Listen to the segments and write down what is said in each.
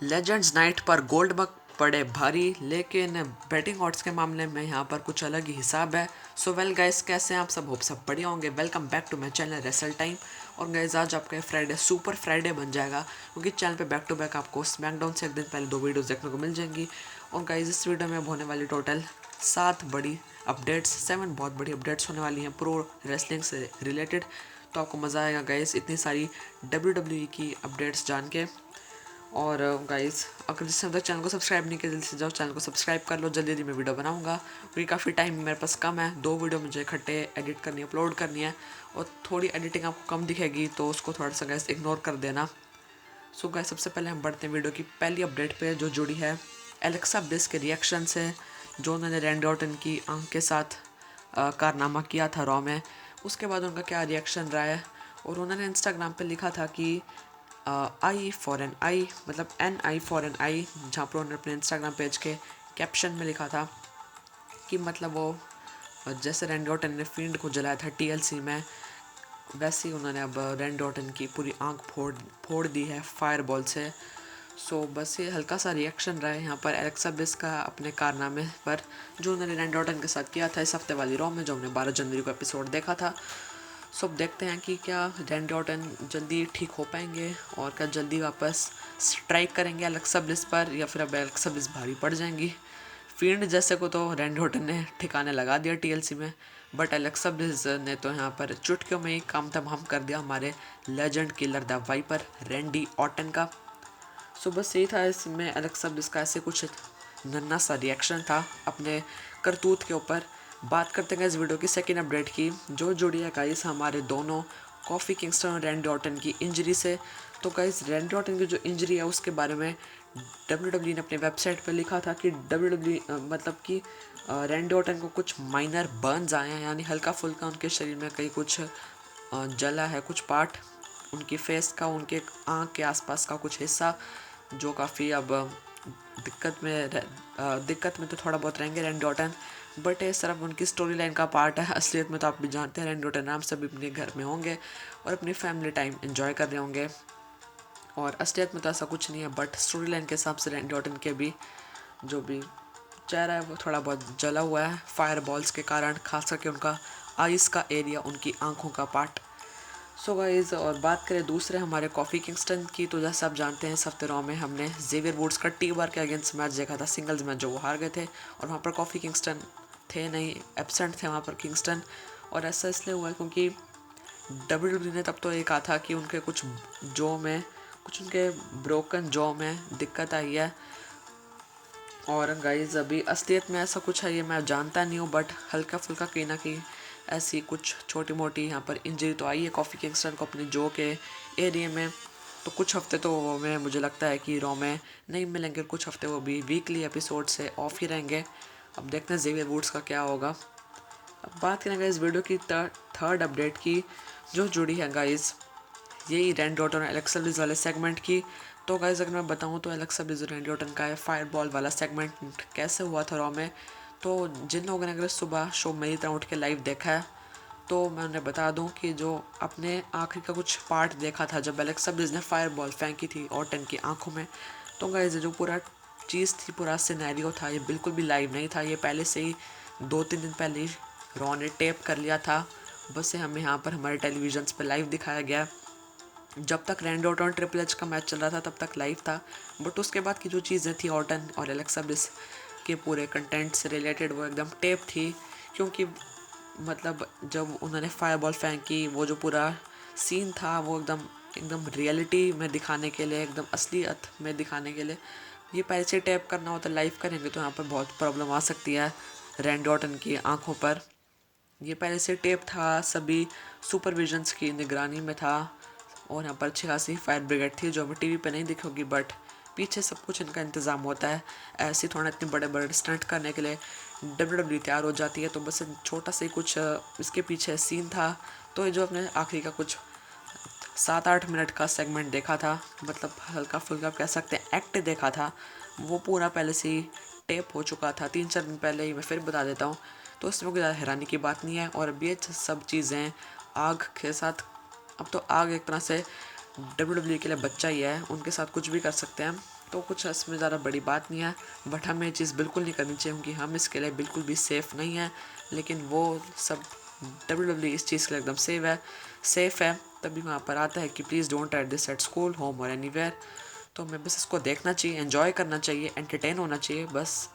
Legends night पर Goldberg पड़े भारी, लेकिन बैटिंग ऑड्स के मामले में यहाँ पर कुछ अलग ही हिसाब है। सो वेल गाइस, कैसे हैं आप सब? होप सब बढ़िया होंगे। Welcome back to my channel wrestle time. और गाइस, आज आपका फ्राइडे सुपर फ्राइडे बन जाएगा, क्योंकि चैनल पे बैक टू बैक आपको स्मैकडाउन से एक दिन पहले 2 वीडियोस देखने को मिल जाएंगी। और गाइस, इस वीडियो में अब होने वाली टोटल 7 बड़ी अपडेट्स, 7 बहुत बड़ी अपडेट्स होने वाली हैं प्रो रेसलिंग से रिलेटेड। तो आपको मज़ा आएगा गाइस इतनी सारी WWE की अपडेट्स जान के। और गाइस, अगर जिससे तक चैनल को सब्सक्राइब नहीं किया, जल्दी से जाओ चैनल को सब्सक्राइब कर लो। जल्दी जल्दी मैं वीडियो बनाऊंगा, क्योंकि काफ़ी टाइम मेरे पास कम है। 2 वीडियो मुझे इकट्ठे एडिट करनी, अपलोड करनी है, और थोड़ी एडिटिंग आपको कम दिखेगी, तो उसको थोड़ा सा गाइस इग्नोर कर देना। सो गाइस, सबसे पहले हम बढ़ते हैं वीडियो की पहली अपडेट पे, जो जुड़ी है एलेक्सा ब्लिस के रिएक्शन से, जो उन्होंने रैंडी ऑर्टन की आंख के साथ कारनामा किया था रॉ में। उसके बाद उनका क्या रिएक्शन रहा है, और उन्होंने इंस्टाग्राम पे लिखा था कि आई फॉर एन आई, मतलब एन आई फॉर एन आई, जहाँ पर उन्होंने अपने इंस्टाग्राम पेज के कैप्शन में लिखा था कि मतलब वो जैसे रैंडी ऑर्टन ने फील्ड को जलाया था TLC में, वैसे ही उन्होंने अब रैंडी ऑर्टन की पूरी आंख फोड़ दी है फायर बॉल से। सो बस ये हल्का सा रिएक्शन रहा है यहाँ पर एलेक्सा ब्लिस का अपने कारनामे पर, जो उन्होंने रैंडी ऑर्टन के साथ किया था इस हफ्ते वाली रॉ में, जो हमने 12 जनवरी को एपिसोड देखा था। सो अब देखते हैं कि क्या रैंडी ऑर्टन जल्दी ठीक हो पाएंगे, और क्या जल्दी वापस स्ट्राइक करेंगे एलेक्सा ब्लिस पर, या फिर अब एलेक्सा ब्लिस भारी पड़ जाएंगी। फील्ड जैसे को तो रैंडी ऑर्टन ने ठिकाने लगा दिया TLC में, बट एलेक्सा ब्लिस ने तो यहाँ पर चुटकियों में ही काम तमाम कर दिया हमारे legend killer the viper Randy Orton का। सो बस यही था इसमें एलेक्सा ब्लिस का ऐसे कुछ नन्ना सा रिएक्शन था अपने करतूत के ऊपर। बात करते हैं इस वीडियो की सेकेंड अपडेट की, जो जुड़ी है गाइस हमारे दोनों कॉफ़ी किंगस्टन और रैंडी ऑर्टन की इंजरी से। तो गाइस, रैंडी ऑर्टन की जो इंजरी है उसके बारे में WWE ने अपने वेबसाइट पर लिखा था कि WWE मतलब कि रैंडी ऑर्टन को कुछ माइनर बर्न्स आए हैं, यानी हल्का फुल्का उनके शरीर में कहीं कुछ जला है, कुछ पार्ट उनकी फेस का, उनके आँख के आसपास का कुछ हिस्सा, जो काफ़ी अब दिक्कत में तो थोड़ा बहुत रहेंगे रैंडी ऑर्टन, बट ये सिर्फ उनकी स्टोरी लाइन का पार्ट है। असलियत में तो आप भी जानते हैं रैंडी ऑर्टन आराम से भी अपने घर में होंगे और अपनी फैमिली टाइम एंजॉय कर रहे होंगे, और असलियत में तो ऐसा कुछ नहीं है। बट स्टोरी लाइन के हिसाब से रैंडी ऑर्टन के भी जो भी चेहरा है वो थोड़ा बहुत जला हुआ है फायर बॉल्स के कारण, खास करके उनका आइस का एरिया, उनकी आंखों का पार्ट। सो गाइज, और बात करें दूसरे हमारे कॉफ़ी किंगस्टन की, तो जैसे आप जानते हैं इस हफ्ते रॉ में हमने जेवियर वुड्स का T-bar के अगेंस्ट मैच देखा था, सिंगल्स मैच, जो वो हार गए थे, और वहाँ पर कॉफ़ी किंगस्टन थे नहीं, एब्सेंट थे वहाँ पर किंगस्टन। और ऐसा इसलिए हुआ क्योंकि WWE ने तब तो ये कहा था कि उनके कुछ जॉ में, कुछ उनके ब्रोकन जॉ में दिक्कत आई है। और गाइज, अभी असलियत में ऐसा कुछ है ये मैं जानता नहीं हूँ, बट हल्का फुल्का कहीं ना कहीं ऐसी कुछ छोटी मोटी यहाँ पर इंजरी तो आई है कॉफ़ी किंगस्टन को अपने जो के एरिया में। तो कुछ हफ्ते तो वो में मुझे लगता है कि रॉ में नहीं मिलेंगे, कुछ हफ्ते वो भी वीकली एपिसोड से ऑफ ही रहेंगे। अब देखते हैं जेवियर वुड्स का क्या होगा। अब बात करेंगे इस वीडियो की थर्ड अपडेट की, जो जुड़ी है गाइज यही रैंडी ऑर्टन और एलेक्सा ब्लिस वाले सेगमेंट की। तो गाइज, अगर मैं बताऊं तो एलेक्सा ब्लिस और रैंडी ऑर्टन का फायर बॉल वाला सेगमेंट कैसे हुआ था रॉ में, तो जिन लोगों ने अगर सुबह शो मेरी तरह उठ के लाइव देखा है, तो मैं उन्हें बता दूं कि जो अपने आखिरी का कुछ पार्ट देखा था जब एलेक्सा ब्लिस ने फायर बॉल फेंकी थी ऑर्टन की आंखों में, तो गाइज जो पूरा चीज़ थी, पूरा सिनेरियो था, ये बिल्कुल भी लाइव नहीं था। ये पहले से ही 2-3 दिन पहले ही रॉ ने टेप कर लिया था, बस ये हमें यहाँ पर हमारे टेलीविजन पे लाइव दिखाया गया। जब तक रैंडी ऑर्टन और ट्रिपल एच का मैच चल रहा था तब तक लाइव था, बट उसके बाद की जो चीज़ें थी ऑर्टन और एलेक्सा ब्लिस के पूरे कंटेंट से रिलेटेड, वो एकदम टेप थी। क्योंकि मतलब जब उन्होंने फायर बॉल फेंकी, वो जो पूरा सीन था वो एकदम एकदम रियलिटी में दिखाने के लिए, एकदम असलियत में दिखाने के लिए, ये पहले से टैप करना होता है। लाइव करेंगे तो यहाँ पर बहुत प्रॉब्लम आ सकती है रैंडी ऑर्टन की आंखों पर। ये पहले से टेप था, सभी सुपरविजन्स की निगरानी में था, और यहाँ पर अच्छी खासी फायर ब्रिगेड थी, जो हमें टीवी पे नहीं दिखोगी, बट पीछे सब कुछ इनका इंतज़ाम होता है। ऐसे थोड़ा इतने बड़े बड़े स्टंट करने के लिए WWE तैयार हो जाती है। तो बस छोटा सा ही कुछ इसके पीछे सीन था। तो ये जो अपने आखिरी का कुछ 7-8 मिनट का सेगमेंट देखा था, मतलब हल्का फुल्का कह सकते हैं एक्ट देखा था, वो पूरा पहले से ही टेप हो चुका था 3-4 दिन पहले ही। मैं फिर बता देता हूँ, तो इसमें कोई ज़्यादा हैरानी की बात नहीं है। और अब ये सब चीज़ें आग के साथ, अब तो आग एक तरह से WWE के लिए बच्चा ही है, उनके साथ कुछ भी कर सकते हैं। तो कुछ इसमें ज़्यादा बड़ी बात नहीं है, बट हमें ये चीज़ बिल्कुल नहीं करनी चाहिए क्योंकि हम इसके लिए बिल्कुल भी सेफ़ नहीं हैं। लेकिन वो सब WWE इस चीज़ के लिए एकदम सेफ़ है। तभी वहाँ पर आता है कि please don't try this at school, home और एनीवेयर। तो हमें बस इसको देखना चाहिए, एंजॉय करना चाहिए, एंटरटेन होना चाहिए, बस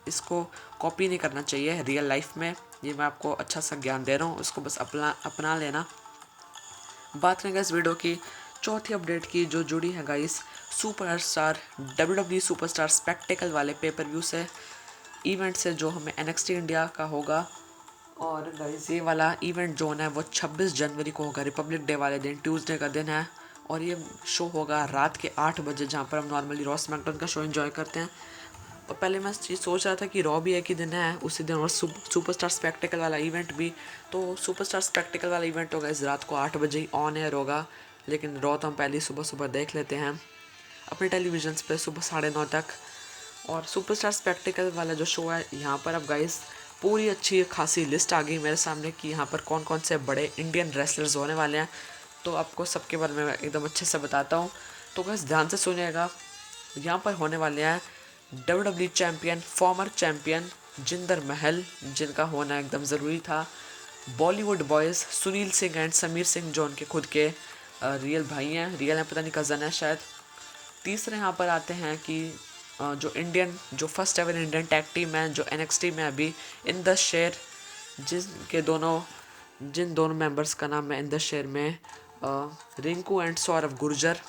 इसको कॉपी नहीं करना चाहिए रियल लाइफ में। ये मैं आपको अच्छा सा ज्ञान दे रहा हूँ, इसको बस अपना लेना। बात करेंगे इस वीडियो की चौथी अपडेट की जो जुड़ी है guys superstar WWE superstar spectacled वाले पेपर व्यू से, इवेंट से, जो हमें NXT इंडिया का होगा। और गाइस ये वाला इवेंट जो है वो 26 जनवरी को होगा, रिपब्लिक डे वाले दिन, ट्यूसडे का दिन है। और ये शो होगा रात के 8 बजे, जहाँ पर हम नॉर्मली रॉ स्मैकडाउन का शो एंजॉय करते हैं। और पहले मैं चीज़ सोच रहा था कि रॉ भी एक ही दिन है उसी दिन, और सुपरस्टार स्पेक्टिकल वाला इवेंट भी। तो सुपरस्टार स्पेक्टिकल वाला इवेंट होगा इस रात को 8 बजे ही ऑन एयर होगा, लेकिन रॉ तो हम पहले सुबह सुबह देख लेते हैं अपने टेलीविजन पे सुबह 9:30 तक। और सुपरस्टार स्पेक्टिकल वाला जो शो है, यहाँ पर अब गाइस पूरी अच्छी खासी लिस्ट आ गई मेरे सामने कि यहाँ पर कौन कौन से बड़े इंडियन रेसलर्स होने वाले हैं। तो आपको सबके बारे में एकदम अच्छे से बताता हूँ, तो गाइस ध्यान से सुनिएगा। यहाँ पर होने वाले हैं WWE champion, farmer champion Jinder महल, जिनका होना एकदम ज़रूरी था। बॉलीवुड बॉयज़ सुनील सिंह एंड समीर सिंह, जो उनके खुद के रियल भाई हैं, रियल हैं पता नहीं कज़न है शायद। तीसरे यहाँ पर आते हैं कि जो first ever Indian tag team है जो NXT में अभी, इन द शेर, जिन दोनों मेंबर्स का नाम है इन द शेर में रिंकू एंड सौरभ गुर्जर।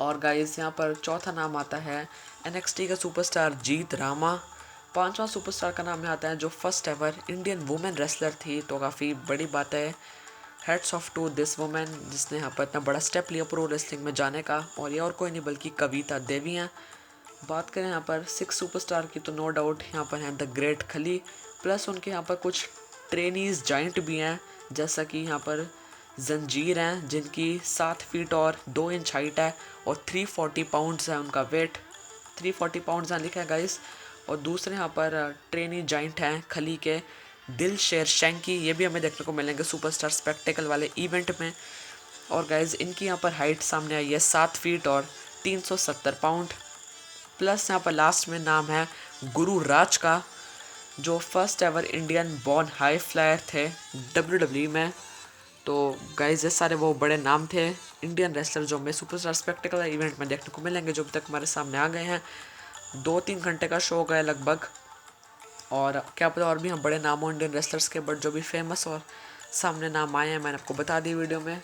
और गाइस यहाँ पर चौथा नाम आता है NXT का सुपरस्टार जीत रामा। पांचवा सुपरस्टार का नाम आता है जो first ever Indian women wrestler थी, तो काफ़ी बड़ी बात है, hats off to this women, जिसने यहाँ पर इतना बड़ा स्टेप लिया प्रो रेसलिंग में जाने का। और ये और कोई नहीं बल्कि कविता देवी हैं। बात करें यहाँ पर 6 सुपरस्टार की, तो नो डाउट यहाँ पर हैं द ग्रेट खली, प्लस उनके यहाँ पर कुछ ट्रेनीज जाइंट भी हैं, जैसा कि यहाँ पर जंजीर हैं जिनकी 7 फीट और 2 इंच हाइट है और 340 पाउंड्स है उनका वेट। 340 पाउंड्स यहाँ लिखा है गाइस। और दूसरे यहाँ पर ट्रेनी जाइंट हैं खली के दिल शेर शैंकी, ये भी हमें देखने को मिलेंगे सुपरस्टार स्पेक्टिकल वाले इवेंट में। और गाइज इनकी यहाँ पर हाइट सामने आई है 7 फीट और 370 पाउंड। प्लस यहाँ पर लास्ट में नाम है गुरु राज का, जो first ever Indian born high flyer थे WWE में। तो गाइज ये सारे वो बड़े नाम थे इंडियन रेसलर जो हमें सुपरस्टार स्पेक्टिकल इवेंट में देखने को मिलेंगे, जो अभी तक हमारे सामने आ गए हैं। 2-3 घंटे का शो गया लगभग, और क्या पता और भी हम बड़े नाम हो इंडियन रेसलर्स के, बट जो भी फेमस और सामने नाम आए हैं मैंने आपको बता दी वीडियो में।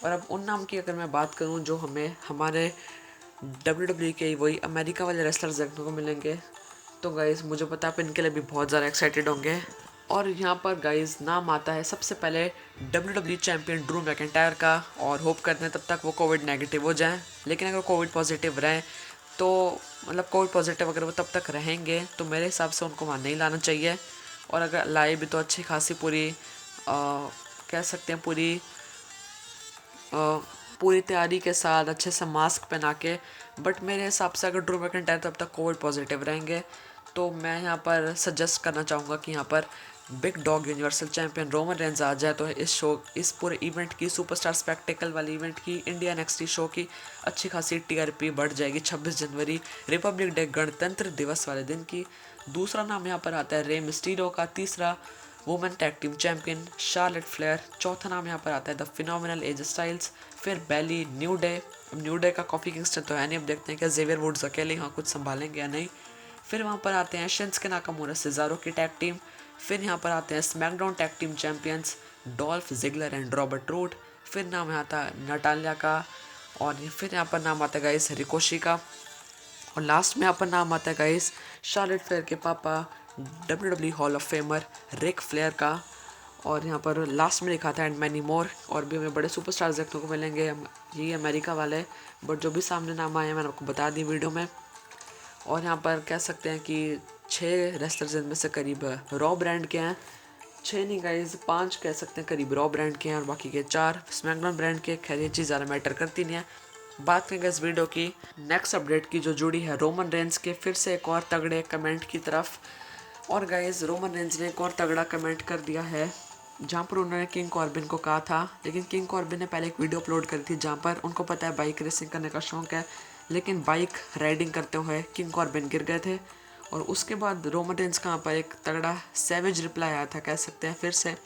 और अब उन नाम की अगर मैं बात करूं जो हमें हमारे WWE के वही अमेरिका वाले रेसलर्स देखने को मिलेंगे, तो गाइज़ मुझे पता आप इनके लिए भी बहुत ज़्यादा एक्साइटेड होंगे। और यहाँ पर गाइज़ नाम आता है सबसे पहले WWE चैम्पियन ड्रू मैकिंटायर का, और होप करते हैं तब तक वो कोविड नेगेटिव हो जाएं। लेकिन अगर कोविड पॉजिटिव रहें तो मतलब कोविड पॉजिटिव अगर वो तब तक रहेंगे तो मेरे हिसाब से उनको वहाँ नहीं लाना चाहिए। और अगर लाए भी तो अच्छी खासी पूरी कह सकते हैं पूरी तैयारी के साथ अच्छे से मास्क पहना के। बट मेरे हिसाब से अगर ड्रू मैकिंटायर तब तक कोविड पॉजिटिव रहेंगे तो मैं यहाँ पर सजेस्ट करना चाहूँगा कि यहाँ पर big dog universal champion Roman Reigns आ जाए, तो इस पूरे इवेंट की, सुपरस्टार स्पेक्टिकल वाली इवेंट की, इंडिया NXT शो की अच्छी खासी TRP बढ़ जाएगी 26 जनवरी रिपब्लिक डे गणतंत्र दिवस वाले दिन की। दूसरा नाम यहाँ पर आता है रे मिस्टीरियो का। तीसरा women tag team champion Charlotte Flair. चौथा नाम यहाँ पर आता है द फिनोमिनल एज स्टाइल्स। फिर बैली न्यू डे का कॉफी किंगस्टन तो है नहीं, अब देखते हैं क्या जेवियर वुड्स अकेले यहाँ कुछ संभालेंगे या नहीं। फिर वहाँ पर आते हैं शिंस्के नाकामुरा सेजारो की टैग टीम। फिर यहाँ पर आते हैं SmackDown tag team champions Dolph Ziggler and Robert Roode. फिर नाम आता है नटालिया का, और फिर यहाँ पर नाम आता है गाइस रिकोशी का, और लास्ट में यहाँ पर नाम आता है गाइस शार्लेट फ्लेयर के पापा WWE hall of famer Ric Flair का। और यहाँ पर लास्ट में लिखा था एंड मैनी मोर। और भी हमें बड़े सुपरस्टार्स देखने को मिलेंगे, ये अमेरिका वाले, बट जो भी सामने नाम आए हैं मैंने आपको बता दी वीडियो में। और यहाँ पर कह सकते हैं कि 6 रेसलर्स इनमें से करीब रॉ ब्रांड के हैं, 6 नहीं गाइज 5 कह सकते हैं करीब रॉ ब्रांड के हैं, और बाकी के 4 स्मैकडाउन ब्रांड के। खैर ये चीज़ ज़्यादा मैटर करती नहीं है। बात करेंगे इस वीडियो की नेक्स्ट अपडेट की जो जुड़ी है रोमन रेंज के फिर से एक और तगड़े कमेंट की तरफ। और गाइज रोमन रेंज ने एक और तगड़ा कमेंट कर दिया है, जहाँ पर उन्होंने किंग कॉर्बिन को कहा था, लेकिन किंग कॉर्बिन ने पहले एक वीडियो अपलोड करी थी जहाँ पर उनको पता है बाइक रेसिंग करने का शौक है, लेकिन बाइक राइडिंग करते हुए किंग कॉर्बिन गिर गए थे। और उसके बाद रोमन रेंस का वहाँ पर एक तगड़ा सैवेज रिप्लाई आया था, कह सकते हैं फिर से।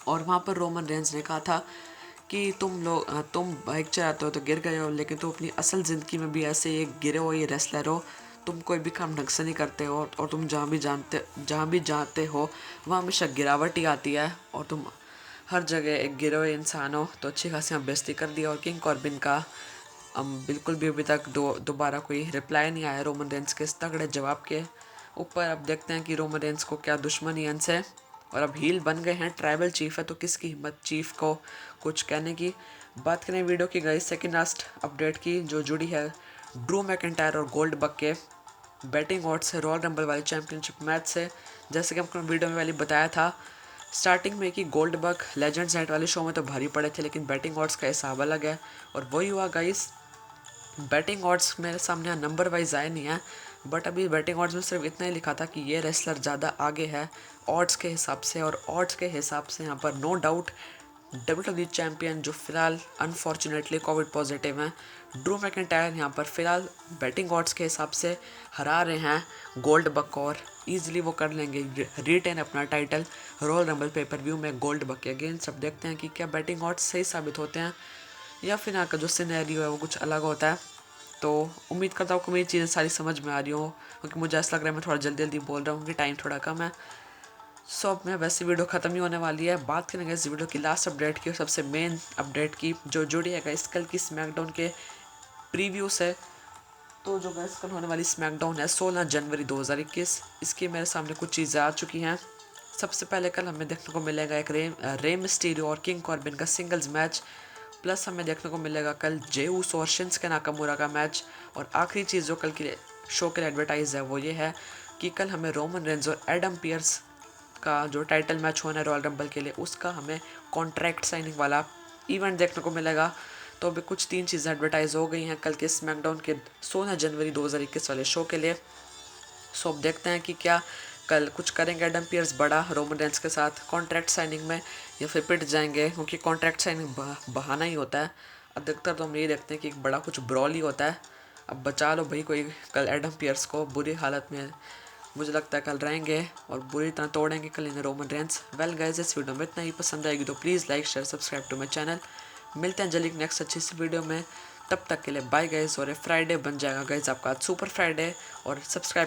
और वहाँ पर रोमन रेंस ने कहा था कि तुम बाइक चलाते हो तो गिर गए हो, लेकिन तुम अपनी असल ज़िंदगी में भी ऐसे एक गिरे हुए ये रेसलर हो। तुम कोई भी काम ढंग से नहीं करते हो, और तुम जहाँ भी जाते हो वहाँ हमेशा गिरावट ही आती है, और तुम हर जगह एक गिरे हुए इंसान हो। तो अच्छी खासी हम बेइज्जती कर दी। और किंग कॉर्बिन का बिल्कुल भी अभी तक दोबारा कोई रिप्लाई नहीं आया रोमन रेंस के इस तगड़े जवाब के ऊपर। अब देखते हैं कि रोमन रेंस को क्या दुश्मनी है इनसे, और अब हील बन गए हैं, ट्राइबल चीफ है तो किसकी हिम्मत चीफ को कुछ कहने की। बात करें वीडियो की गाइस सेकंड लास्ट अपडेट की, जो जुड़ी है ड्रू मैकिंटायर और गोल्डबर्ग के बैटिंग ऑड्स है रॉयल रंबल वाली चैंपियनशिप मैच से। जैसे कि हमको वीडियो में पहले बताया था स्टार्टिंग में कि गोल्डबर्ग लेजेंड्स नाइट वाले शो में तो भारी पड़े थे, लेकिन बैटिंग ऑड्स का हिसाब अलग है। और वही हुआ गाइस, बैटिंग ऑड्स मेरे सामने नंबर वाइज आए नहीं है, बट अभी बैटिंग ऑड्स में सिर्फ इतना ही लिखा था कि ये रेसलर ज़्यादा आगे है ऑड्स के हिसाब से। और ऑड्स के हिसाब से यहाँ पर नो डाउट WWE चैम्पियन जो फिलहाल अनफॉर्चुनेटली कोविड पॉजिटिव हैं, ड्रू मैकिंटायर यहाँ पर फिलहाल बैटिंग ऑड्स के हिसाब से हरा रहे हैं गोल्डबर्ग को, और ईजिली वो कर लेंगे रिटेन अपना title royal rumble pay per view में गोल्डबर्ग के अगेंस्ट। अब देखते हैं कि क्या बैटिंग ऑड्स सही साबित होते हैं या फिर यहाँ का जो सिनेरियो है वो कुछ अलग होता है। तो उम्मीद करता हूँ कि मेरी चीज़ें सारी समझ में आ रही हो, क्योंकि मुझे ऐसा लग रहा है मैं थोड़ा जल्दी जल्दी बोल रहा हूँ कि टाइम थोड़ा कम है। सो अब मैं वैसे वीडियो ख़त्म ही होने वाली है। बात करेंगे इस वीडियो की लास्ट अपडेट की और सबसे मेन अपडेट की, जो जुड़ी है इस कल की स्मैकडाउन के प्रीव्यू से। तो जो गैस कल होने वाली स्मैकडाउन है 16 जनवरी 2021, इसकी मेरे सामने कुछ चीज़ें आ चुकी हैं। सबसे पहले कल हमें देखने को मिलेगा एक रे मिस्टीरियो और किंग कॉर्बिन का सिंगल्स मैच, प्लस हमें देखने को मिलेगा कल जे ऊसो और शिंसुके नाकामुरा का मैच। और आखिरी चीज़ जो कल के शो के लिए एडवर्टाइज है वो ये है कि कल हमें रोमन रेंज और एडम पियर्स का जो टाइटल मैच होना है रॉयल रंबल के लिए, उसका हमें कॉन्ट्रैक्ट साइनिंग वाला इवेंट देखने को मिलेगा। तो अभी कुछ 3 चीज़ें एडवर्टाइज हो गई हैं कल के स्मैकडाउन के 16 जनवरी 2021 वाले शो के लिए। सो अब देखते हैं कि क्या कल कुछ करेंगे एडम पियर्स बड़ा रोमन रेंस के साथ कॉन्ट्रैक्ट साइनिंग में, या फिर पिट जाएंगे, क्योंकि कॉन्ट्रैक्ट साइनिंग बहाना ही होता है। अधिकतर तो हम ये देखते हैं कि एक बड़ा कुछ ब्रॉल ही होता है। अब बचा लो भाई कोई कल एडम पियर्स को, बुरी हालत में मुझे लगता है कल रहेंगे और बुरी तरह तोड़ेंगे कल इन रोमन रेंस। वेल गाइस, इस वीडियो में इतना ही। पसंद आएगी तो please like share subscribe to my channel. मिलते हैं जल्दी नेक्स्ट अच्छी सी वीडियो में, तब तक के लिए बाय गाइस। और फ्राइडे बन जाएगा गाइस आपका आज सुपर फ्राइडे, और सब्सक्राइब